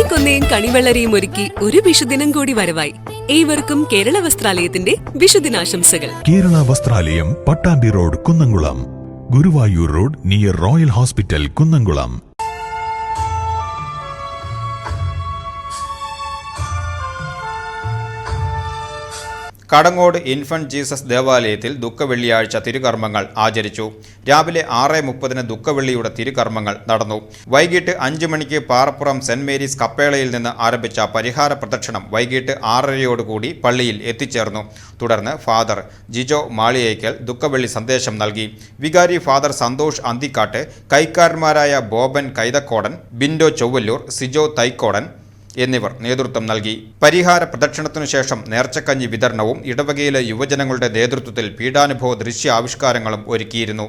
ഓണക്കൊന്നയും കണിവെള്ളരിയും ഒരുക്കി ഒരു വിഷുദിനം കൂടി വരവായി. ഏവർക്കും കേരള വസ്ത്രാലയത്തിന്റെ വിഷുദിനാശംസകൾ. Kerala Vastralayam, Pattambi road, Kunnamkulam. Guruvayur road near royal hospital, Kunnamkulam. Kadangode infant Jesus ദേവാലയത്തിൽ ദുഃഖവെള്ളിയാഴ്ച തിരുകർമ്മങ്ങൾ ആചരിച്ചു. രാവിലെ 6:30 ദുഃഖവെള്ളിയുടെ തിരുകർമ്മങ്ങൾ നടന്നു. വൈകിട്ട് 5 മണിക്ക് പാറപ്പുറം സെന്റ് മേരീസ് കപ്പേളയിൽ നിന്ന് ആരംഭിച്ച പരിഹാര പ്രദക്ഷിണം വൈകിട്ട് 6:30 പള്ളിയിൽ എത്തിച്ചേർന്നു. തുടർന്ന് ഫാദർ ജിജോ മാളിയേക്കൽ ദുഃഖവെള്ളി സന്ദേശം നൽകി. വികാരി ഫാദർ സന്തോഷ് അന്തിക്കാട്ട്, കൈക്കാരന്മാരായ ബോബൻ കൈതക്കോടൻ, ബിൻഡോ ചൊവ്വല്ലൂർ, സിജോ തൈക്കോടൻ എന്നിവർ നേതൃത്വം നൽകി. പരിഹാര പ്രദക്ഷിണത്തിനു ശേഷം നേർച്ചക്കഞ്ഞി വിതരണവും ഇടവകയിലെ യുവജനങ്ങളുടെ നേതൃത്വത്തിൽ പീഡാനുഭവ ദൃശ്യ ആവിഷ്കാരങ്ങളും ഒരുക്കിയിരുന്നു.